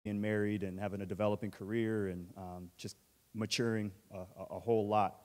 being married and having a developing career and just maturing a whole lot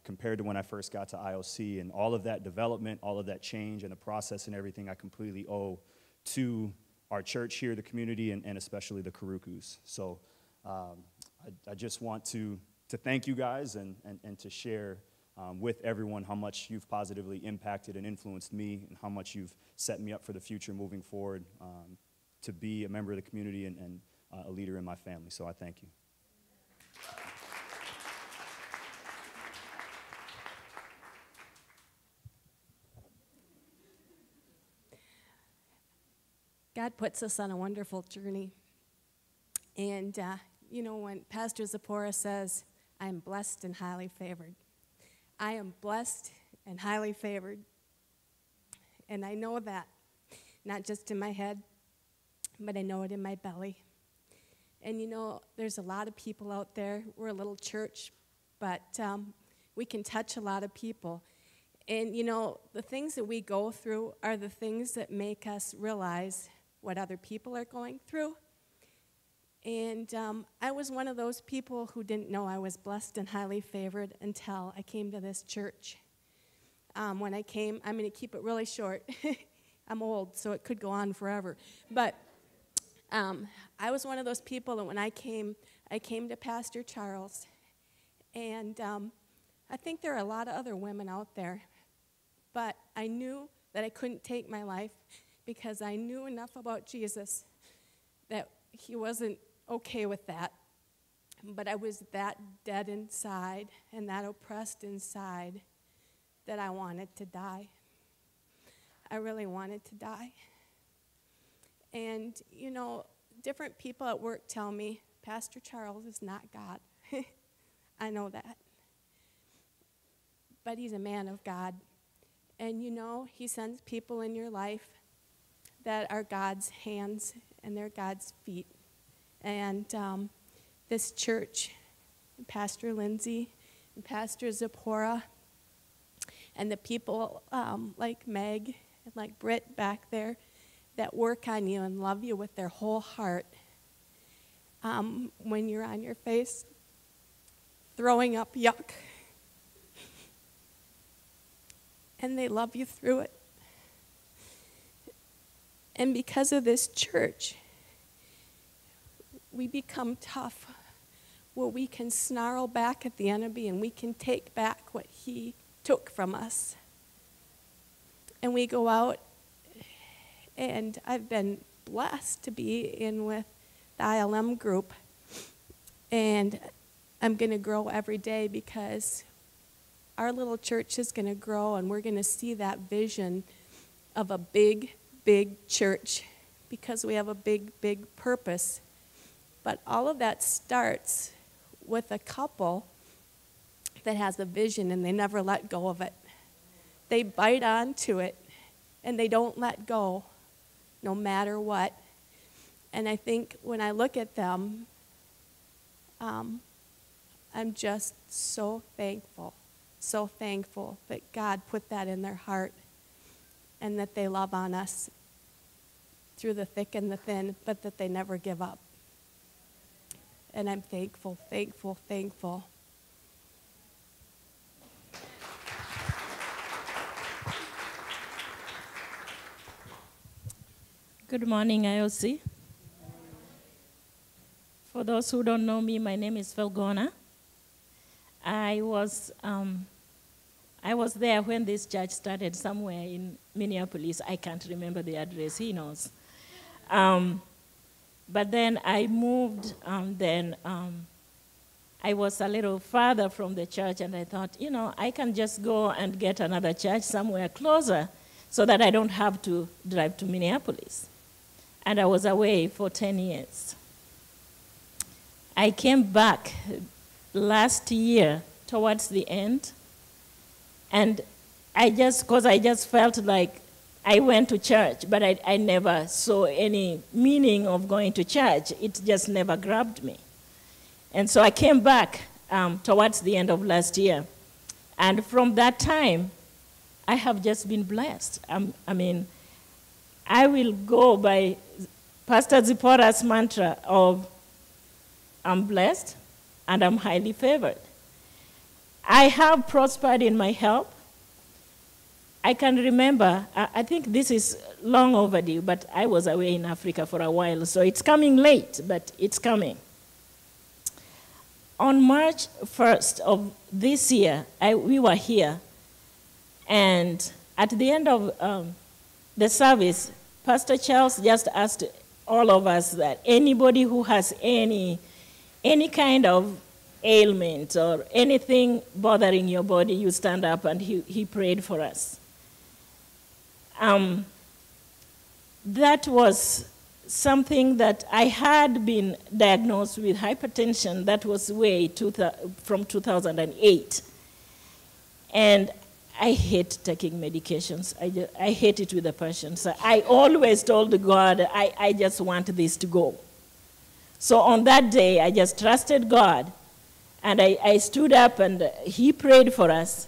compared to when I first got to IOC. And all of that development, all of that change and the process and everything I completely owe to our church here, the community, and especially the Karukus. So I just want to thank you guys and to share with everyone how much you've positively impacted and influenced me and how much you've set me up for the future moving forward to be a member of the community and a leader in my family. So I thank you. God puts us on a wonderful journey. And, you know, when Pastor Zipporah says, I am blessed and highly favored, I am blessed and highly favored. And I know that, not just in my head, but I know it in my belly. And, you know, there's a lot of people out there. We're a little church, but we can touch a lot of people. And, you know, the things that we go through are the things that make us realize what other people are going through. And I was one of those people who didn't know I was blessed and highly favored until I came to this church. When I came, I'm going to keep it really short. I'm old, so it could go on forever. But I was one of those people that when I came to Pastor Charles. And I think there are a lot of other women out there. But I knew that I couldn't take my life because I knew enough about Jesus that he wasn't okay with that. But I was that dead inside and that oppressed inside that I wanted to die. I really wanted to die. And, you know, different people at work tell me, Pastor Charles is not God. I know that. But he's a man of God. And, you know, he sends people in your life that are God's hands and they're God's feet. And this church, Pastor Lindsay and Pastor Zipporah, and the people like Meg and like Britt back there that work on you and love you with their whole heart, when you're on your face throwing up yuck, and they love you through it. And because of this church, we become tough, where we can snarl back at the enemy and we can take back what he took from us. And we go out, and I've been blessed to be in with the ILM group, and I'm going to grow every day because our little church is going to grow, and we're going to see that vision of a big, big church because we have a big, big purpose. But all of that starts with a couple that has a vision and they never let go of it. They bite onto it and they don't let go no matter what. And I think when I look at them, I'm just so thankful that God put that in their heart and that they love on us through the thick and the thin, but that they never give up. And I'm thankful, thankful, thankful. Good morning, IOC. For those who don't know me, my name is Felgona. I was there when this church started somewhere in Minneapolis. I can't remember the address, he knows. But then I moved, I was a little farther from the church, and I thought, you know, I can just go and get another church somewhere closer so that I don't have to drive to Minneapolis. And I was away for 10 years. I came back last year towards the end, and because I just felt like I went to church, but I never saw any meaning of going to church. It just never grabbed me. And so I came back towards the end of last year. And from that time, I have just been blessed. I mean, I will go by Pastor Zipporah's mantra of I'm blessed and I'm highly favored. I have prospered in my health. I can remember, I think this is long overdue, but I was away in Africa for a while, so it's coming late, but it's coming. On March 1st of this year, we were here, and at the end of the service, Pastor Charles just asked all of us that anybody who has any kind of ailment or anything bothering your body, you stand up, and he prayed for us. That was something that I had been diagnosed with hypertension. That was from 2008. And I hate taking medications. I hate it with a passion. So I always told God, I just want this to go. So on that day, I just trusted God. And I stood up, and he prayed for us.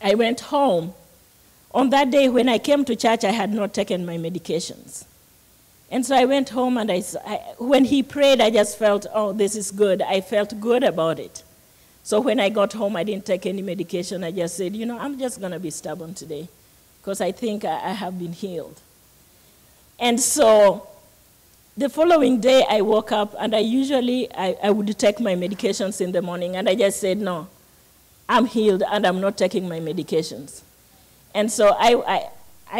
I went home. On that day, when I came to church, I had not taken my medications. And so I went home, and when he prayed, I just felt, oh, this is good. I felt good about it. So when I got home, I didn't take any medication. I just said, I'm just going to be stubborn today because I think I have been healed. And so the following day, I woke up, and I would take my medications in the morning, and I just said, no, I'm healed, and I'm not taking my medications. And so I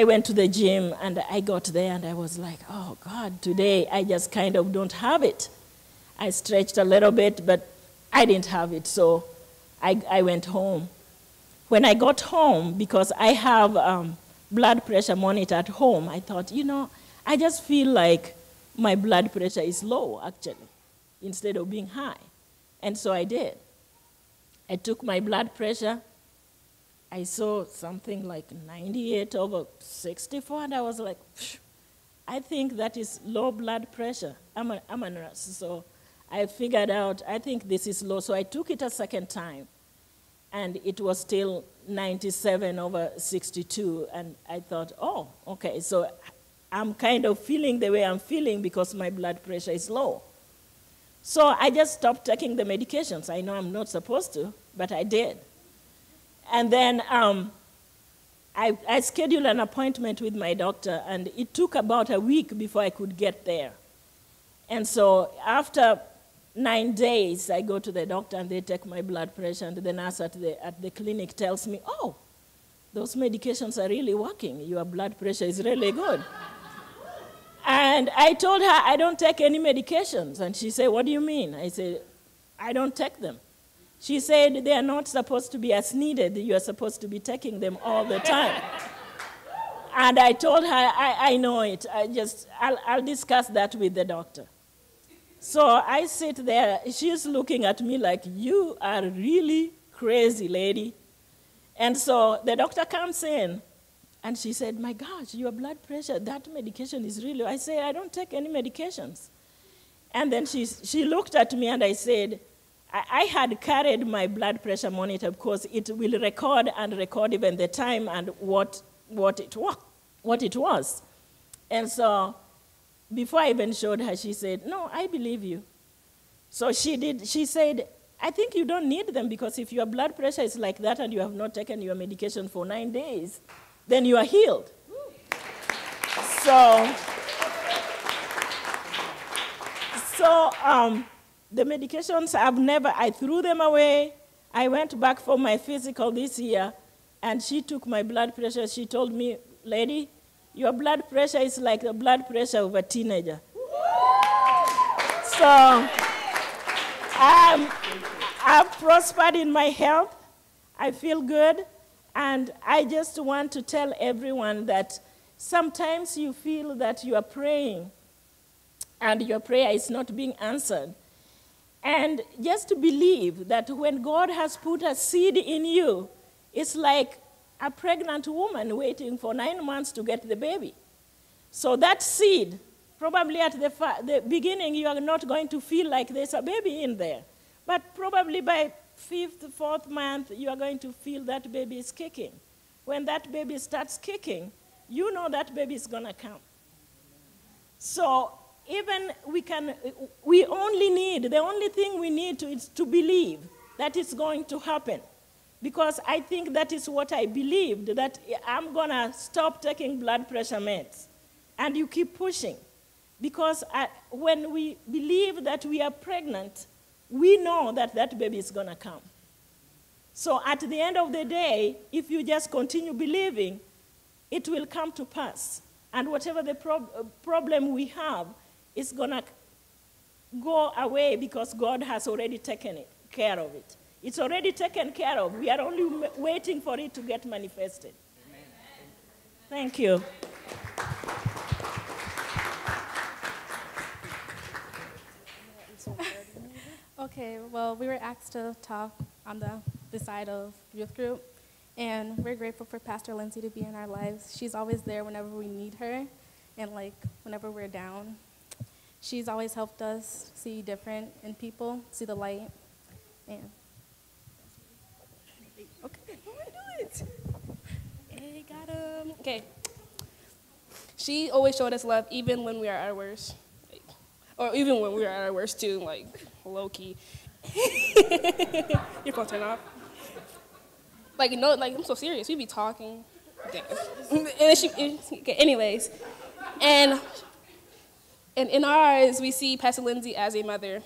went to the gym, and I got there, and I was like, oh, God, today I just kind of don't have it. I stretched a little bit, but I didn't have it, so I went home. When I got home, because I have blood pressure monitor at home, I thought, I just feel like my blood pressure is low, actually, instead of being high. And so I did. I took my blood pressure. I saw something like 98/64, and I was like, I think that is low blood pressure. I'm a nurse, so I figured out, I think this is low. So I took it a second time, and it was still 97/62, and I thought, oh, okay, so I'm kind of feeling the way I'm feeling because my blood pressure is low. So I just stopped taking the medications. I know I'm not supposed to, but I did. And then I scheduled an appointment with my doctor, and it took about a week before I could get there. And so after 9 days, I go to the doctor, and they take my blood pressure, and the nurse at the clinic tells me, oh, those medications are really working. Your blood pressure is really good. And I told her I don't take any medications. And she said, what do you mean? I said, I don't take them. She said, they are not supposed to be as needed. You are supposed to be taking them all the time. And I told her, I know it. I'll discuss that with the doctor. So I sit there. She's looking at me like, you are really crazy, lady. And so the doctor comes in, and she said, my gosh, your blood pressure, that medication is really... I said, I don't take any medications. And then she looked at me, and I said, I had carried my blood pressure monitor because it will record even the time and what it was. And so before I even showed her, she said, no, I believe you. So she said, I think you don't need them because if your blood pressure is like that and you have not taken your medication for 9 days, then you are healed. So the medications, I threw them away. I went back for my physical this year, and she took my blood pressure. She told me, lady, your blood pressure is like the blood pressure of a teenager. So I've prospered in my health. I feel good. And I just want to tell everyone that sometimes you feel that you are praying and your prayer is not being answered. And just to believe that when God has put a seed in you, it's like a pregnant woman waiting for 9 months to get the baby. So that seed, probably at the beginning, you are not going to feel like there's a baby in there. But probably by 5th, 4th month, you are going to feel that baby is kicking. When that baby starts kicking, you know that baby is going to come. So even we only need, the only thing we need is to believe that it's going to happen. Because I think that is what I believed, that I'm going to stop taking blood pressure meds. And you keep pushing. Because when we believe that we are pregnant, we know that that baby is going to come. So at the end of the day, if you just continue believing, it will come to pass. And whatever the problem we have is going to go away because God has already taken care of it. It's already taken care of. We are only waiting for it to get manifested. Amen. Thank you. Okay, well, we were asked to talk on the side of youth group, and we're grateful for Pastor Lindsay to be in our lives. She's always there whenever we need her, and like whenever we're down. She's always helped us see different in people, see the light, and okay, how do I do it? Hey, got him. Okay. She always showed us love even when we are at our worst. Or even when we were at our worst too, like low-key. Your phone turned off. Like, no, like, I'm so serious. We be talking. And okay, anyways. And in our eyes, we see Pastor Lindsay as a mother.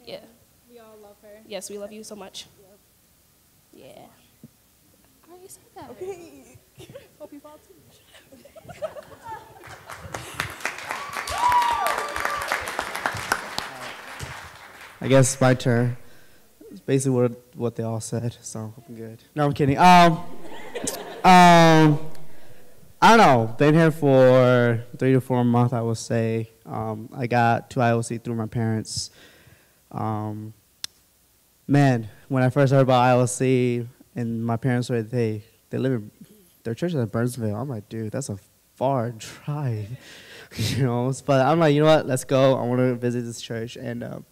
Yeah. We all love her. Yes, we love you so much. Yep. Yeah. I already said that. Okay. Hope you fall too. I guess my turn. It's basically what they all said, so I'm good. No, I'm kidding. I don't know. Been here for 3 to 4 months, I would say. I got to IOC through my parents. Man, when I first heard about IOC, and my parents were they live in their church is in Burnsville. I'm like, dude, that's a far drive, you know. But I'm like, you know what? Let's go. I want to visit this church, and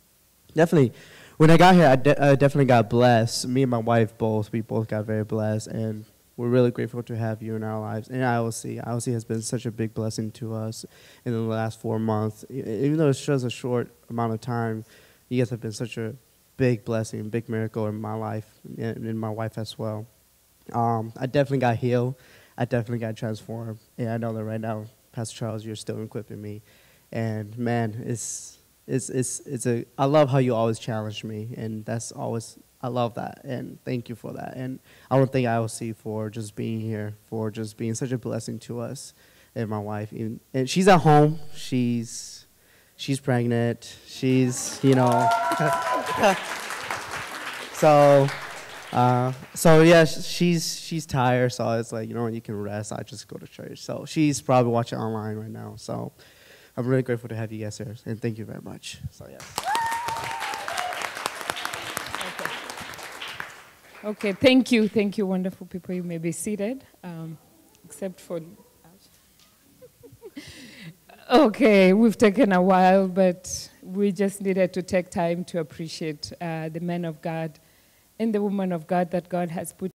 definitely, when I got here, I definitely got blessed. Me and my wife we both got very blessed, and we're really grateful to have you in our lives. And IOC has been such a big blessing to us in the last 4 months. Even though it's just a short amount of time, you guys have been such a big blessing, big miracle in my life, and in my wife as well. I definitely got healed. I definitely got transformed. And I know that right now, Pastor Charles, you're still equipping me. And man, I love how you always challenge me, and that's always, I love that, and thank you for that. And I want to thank IOC for just being here, for just being such a blessing to us and my wife. And she's at home. She's pregnant. She's, you know. So yeah, she's tired. So it's like, you know, you can rest. I just go to church. So she's probably watching online right now. So I'm really grateful to have you guys here, and thank you very much. So yes. Okay, thank you, wonderful people. You may be seated, except for. Okay, we've taken a while, but we just needed to take time to appreciate the men of God and the women of God that God has put